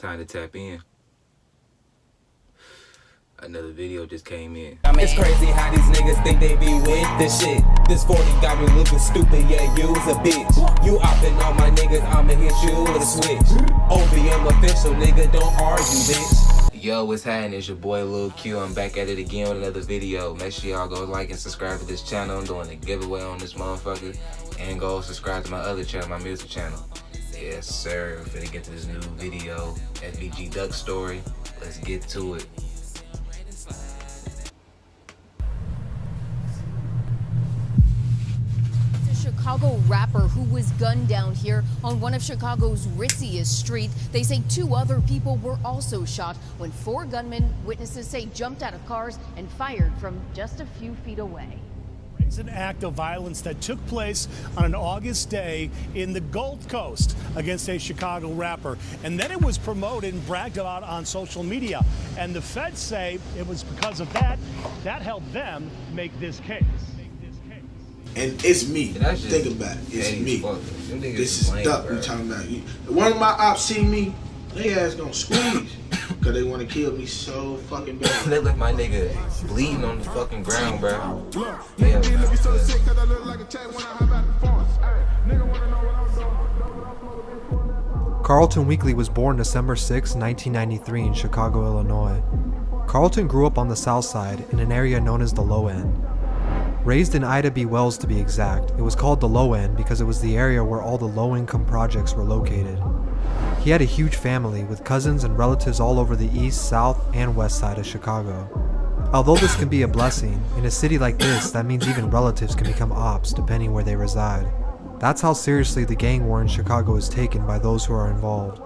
Time to tap in. Another video just came in. I mean, it's crazy how these niggas think they be with this shit. This 40 got me looking stupid, yeah, you's a bitch. You oppin' on my niggas, I'ma hit you with a switch. OBM official, nigga, don't argue, bitch. Yo, what's happening? It's your boy Lil Q. I'm back at it again with another video. Make sure y'all go like and subscribe to this channel. I'm doing a giveaway on this motherfucker. And go subscribe to my other channel, my music channel. Yes, sir. We're finna get to this new video, FBG Duck story. Let's get to it. Chicago rapper who was gunned down here on one of Chicago's ritziest streets. They say 2 other people were also shot when 4 gunmen, witnesses say, jumped out of cars and fired from just a few feet away. It's an act of violence that took place on an August day in the Gold Coast against a Chicago rapper. And then it was promoted and bragged about on social media. And the feds say it was because of that helped them make this case. And it's me. Think about it. It's me. This is Duck we talking about. One of my ops see me, they ass gonna squeeze. Cause they wanna kill me so fucking bad. They left my nigga bleeding on the fucking ground, bro. Carlton Weekly was born December 6, 1993 in Chicago, Illinois. Carlton grew up on the south side in an area known as the Low End. Raised in Ida B. Wells to be exact, it was called the Low End because it was the area where all the low-income projects were located. He had a huge family with cousins and relatives all over the east, south, and west side of Chicago. Although this can be a blessing, in a city like this, that means even relatives can become ops depending where they reside. That's how seriously the gang war in Chicago is taken by those who are involved.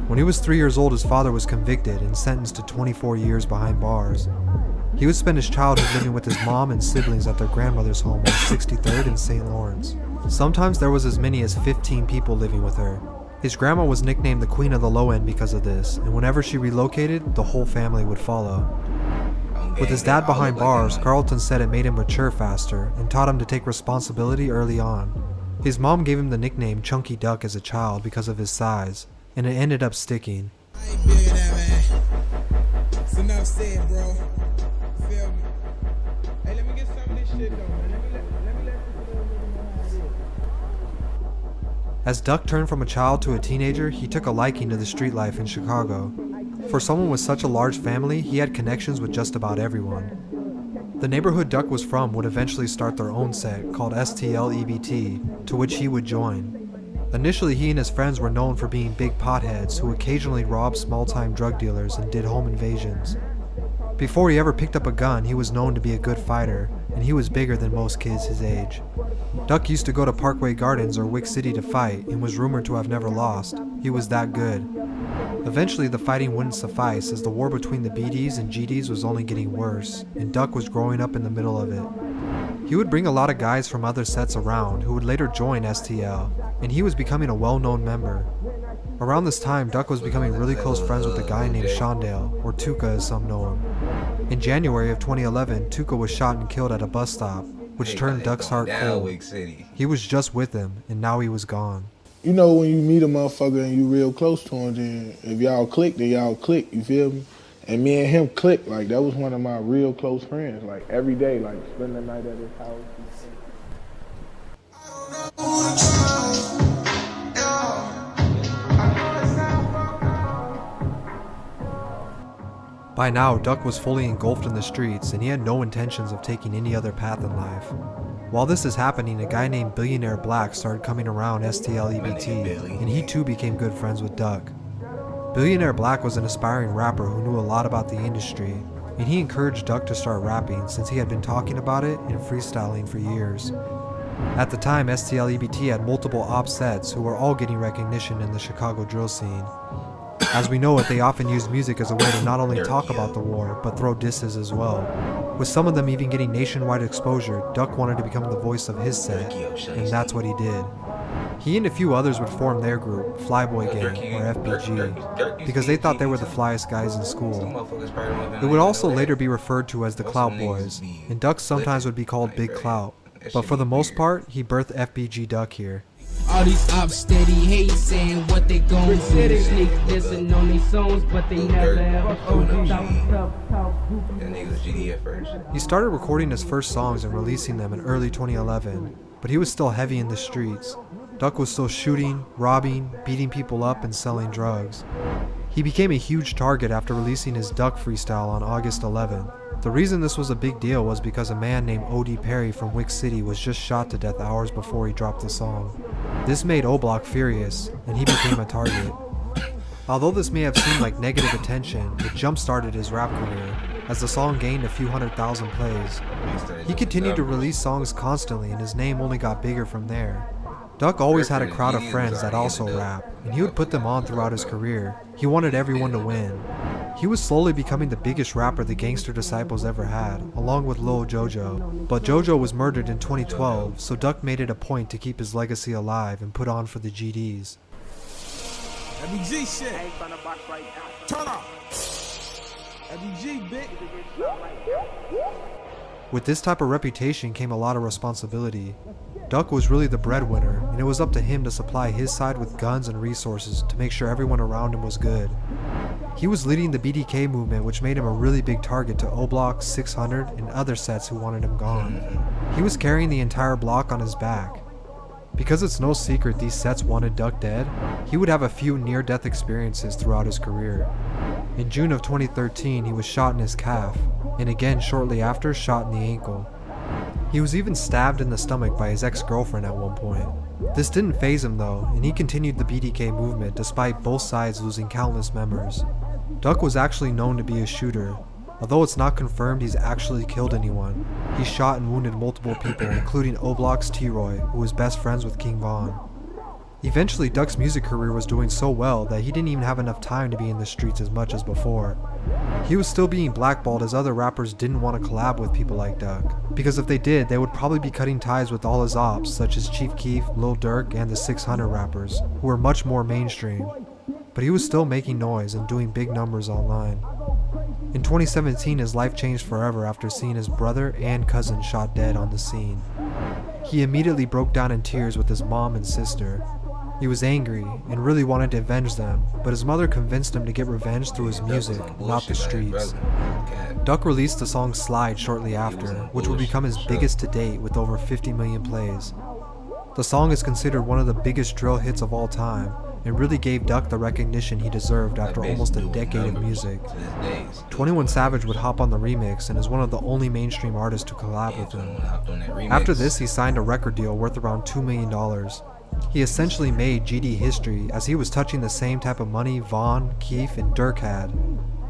When he was 3 years old, his father was convicted and sentenced to 24 years behind bars. He would spend his childhood living with his mom and siblings at their grandmother's home on 63rd and St. Lawrence. Sometimes there was as many as 15 people living with her. His grandma was nicknamed the Queen of the Low End because of this, and whenever she relocated, the whole family would follow. With his dad behind bars, Carlton said it made him mature faster and taught him to take responsibility early on. His mom gave him the nickname Chunky Duck as a child because of his size, and it ended up sticking. I ain't big in that, man. It's enough said, bro. Feel me? Hey, let me get some of this shit though, man. Let me let people know how it is. As Duck turned from a child to a teenager, he took a liking to the street life in Chicago. For someone with such a large family, he had connections with just about everyone. The neighborhood Duck was from would eventually start their own sect called STL-EBT, to which he would join. Initially, he and his friends were known for being big potheads who occasionally robbed small-time drug dealers and did home invasions. Before he ever picked up a gun, he was known to be a good fighter, and he was bigger than most kids his age. Duck used to go to Parkway Gardens or Wick City to fight and was rumored to have never lost. He was that good. Eventually, the fighting wouldn't suffice as the war between the BDs and GDs was only getting worse, and Duck was growing up in the middle of it. He would bring a lot of guys from other sets around who would later join STL, and he was becoming a well-known member. Around this time, Duck was becoming really close friends with a guy named Shondale, or Tuka as some know him. In January of 2011, Tuka was shot and killed at a bus stop, which turned Duck's heart cold. He was just with him, and now he was gone. You know when you meet a motherfucker and you real close to him, then if y'all click, then y'all click, you feel me? And me and him clicked, like that was one of my real close friends, like every day, like spend the night at his house. By now, Duck was fully engulfed in the streets, and he had no intentions of taking any other path in life. While this is happening, a guy named Billionaire Black started coming around STL-EBT, and he too became good friends with Duck. Billionaire Black was an aspiring rapper who knew a lot about the industry, and he encouraged Duck to start rapping since he had been talking about it and freestyling for years. At the time, STL-EBT had multiple op sets who were all getting recognition in the Chicago drill scene. As we know it, they often used music as a way to not only talk about the war, but throw disses as well. With some of them even getting nationwide exposure, Duck wanted to become the voice of his set, and that's what he did. He and a few others would form their group, Flyboy Gang, or FBG, because they thought they were the flyest guys in school. It would also later be referred to as the Clout Boys, and Duck sometimes would be called Big Clout, but for the most part, he birthed FBG Duck here. All these ops steady hate saying what they gon' do. Sneak dissing on these songs, but they never ever That nigga was GD at first. He started recording his first songs and releasing them in early 2011, but he was still heavy in the streets. Duck was still shooting, robbing, beating people up, and selling drugs. He became a huge target after releasing his Duck freestyle on August 11th. The reason this was a big deal was because a man named O.D. Perry from Wick City was just shot to death hours before he dropped the song. This made O-Block furious, and he became a target. Although this may have seemed like negative attention, it jump-started his rap career, as the song gained a few 100,000 plays. He continued to release songs constantly, and his name only got bigger from there. Duck always had a crowd of friends that also rap, and he would put them on throughout his career. He wanted everyone to win. He was slowly becoming the biggest rapper the Gangster Disciples ever had, along with Lil Jojo. But Jojo was murdered in 2012, so Duck made it a point to keep his legacy alive and put on for the GDs. FBG shit. Turn up. FBG, bitch. With this type of reputation came a lot of responsibility. Duck was really the breadwinner, and it was up to him to supply his side with guns and resources to make sure everyone around him was good. He was leading the BDK movement, which made him a really big target to O-Block, 600, and other sets who wanted him gone. He was carrying the entire block on his back. Because it's no secret these sets wanted Duck dead, he would have a few near-death experiences throughout his career. In June of 2013, he was shot in his calf, and again shortly after shot in the ankle. He was even stabbed in the stomach by his ex-girlfriend at one point. This didn't faze him though, and he continued the BDK movement despite both sides losing countless members. Duck was actually known to be a shooter. Although it's not confirmed he's actually killed anyone, he shot and wounded multiple people, including O-Block's T-Roy, who was best friends with King Von. Eventually, Duck's music career was doing so well that he didn't even have enough time to be in the streets as much as before. He was still being blackballed as other rappers didn't want to collab with people like Duck, because if they did, they would probably be cutting ties with all his ops such as Chief Keef, Lil Durk, and the 600 rappers, who were much more mainstream. But he was still making noise and doing big numbers online. In 2017, his life changed forever after seeing his brother and cousin shot dead on the scene. He immediately broke down in tears with his mom and sister. He was angry and really wanted to avenge them, but his mother convinced him to get revenge through his music, not the streets. Duck released the song Slide shortly after, which would become his biggest to date with over 50 million plays. The song is considered one of the biggest drill hits of all time, and really gave Duck the recognition he deserved after almost a decade of music. 21 Savage would hop on the remix and is one of the only mainstream artists to collab with him. After this, he signed a record deal worth around $2 million. He essentially made GD history as he was touching the same type of money Von, Keef, and Durk had.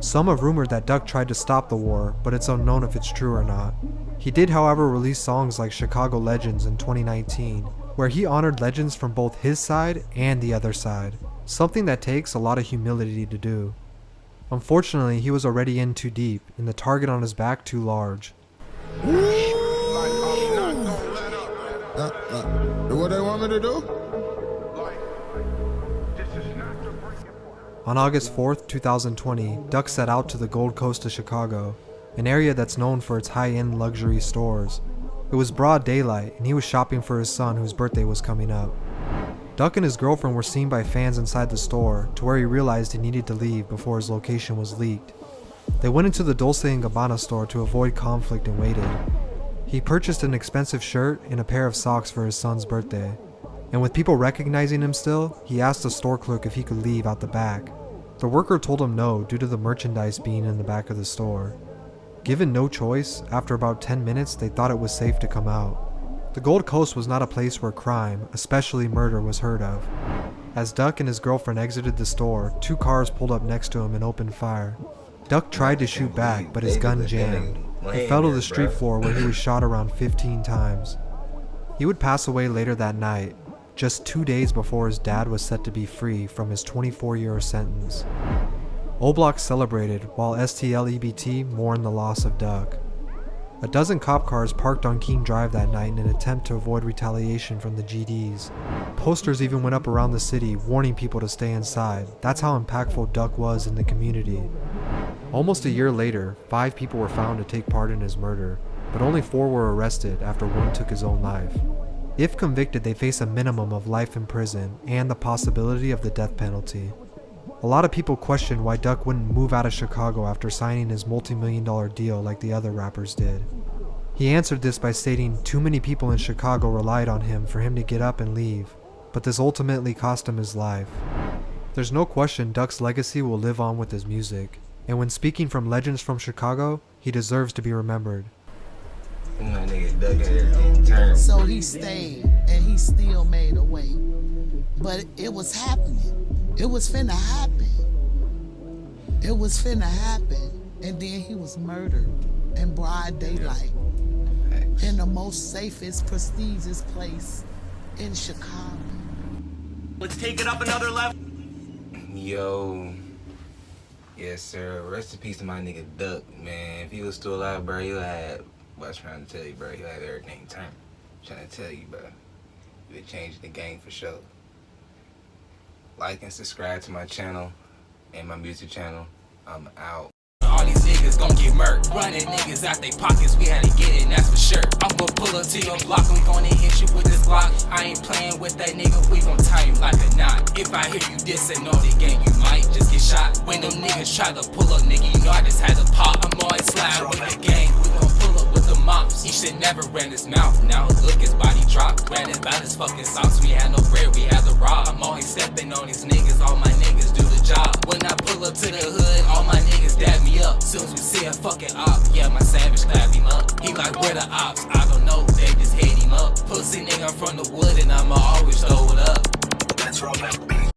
Some have rumored that Duck tried to stop the war, but it's unknown if it's true or not. He did, however, release songs like Chicago Legends in 2019, where he honored legends from both his side and the other side, something that takes a lot of humility to do. Unfortunately, he was already in too deep, and the target on his back too large. What they want me to do? On August 4th, 2020, Duck set out to the Gold Coast of Chicago, an area that's known for its high-end luxury stores. It was broad daylight, and he was shopping for his son whose birthday was coming up. Duck and his girlfriend were seen by fans inside the store, to where he realized he needed to leave before his location was leaked. They went into the Dolce & Gabbana store to avoid conflict and waited. He purchased an expensive shirt and a pair of socks for his son's birthday. And with people recognizing him still, he asked the store clerk if he could leave out the back. The worker told him no due to the merchandise being in the back of the store. Given no choice, after about 10 minutes they thought it was safe to come out. The Gold Coast was not a place where crime, especially murder, was heard of. As Duck and his girlfriend exited the store, 2 cars pulled up next to him and opened fire. Duck tried to shoot back, but his gun jammed. He fell to the street floor where he was shot around 15 times. He would pass away later that night, just 2 days before his dad was set to be free from his 24-year sentence. O-Block celebrated while STLEBT mourned the loss of Duck. A dozen cop cars parked on King Drive that night in an attempt to avoid retaliation from the GDs. Posters even went up around the city warning people to stay inside. That's how impactful Duck was in the community. Almost a year later, 5 people were found to take part in his murder, but only 4 were arrested after one took his own life. If convicted, they face a minimum of life in prison and the possibility of the death penalty. A lot of people question why Duck wouldn't move out of Chicago after signing his multi-million-dollar deal like the other rappers did. He answered this by stating too many people in Chicago relied on him for him to get up and leave, but this ultimately cost him his life. There's no question Duck's legacy will live on with his music, and when speaking from legends from Chicago, he deserves to be remembered. My nigga Duck had everything turned. So he stayed and he still made a way. But it was happening. It was finna happen. It was finna happen. And then he was murdered in broad daylight. In the most safest, prestigious place in Chicago. Let's take it up another level. Yo. Yes, sir. Rest in peace to my nigga Duck, man. If he was still alive, bro, he'll have, I was trying to tell you, bro, he'll have everything turned. I'm trying to tell you, bro. He would change the game for sure. Like and subscribe to my channel and my music channel. I'm out. All these niggas gon' get murked. Running niggas out they pockets, we had to get it, and that's for sure. I'm gon' pull up to your block, we gonna hit you with this Glock. I ain't playing with that nigga, we gon' tie you like a knot. If I hear you dissing on the game, you might just get shot. When them niggas try to pull up, nigga, you know I just had to pop. I'm always slide with the gang, we gon' pull up with the mops. He should never ran his mouth, now look his body dropped. Ran it by his fucking socks, we had no bread, we had the rob. I'm always stepping on these niggas, all my niggas do the job. When I pull up to the hood, all my niggas dab me up. Soon as we see a fucking op, yeah, my savage clap him up. He like, where the ops? I don't know, they just hit him up. Pussy nigga, I'm from the wood and I'ma always throw it up. Let's roll that beat.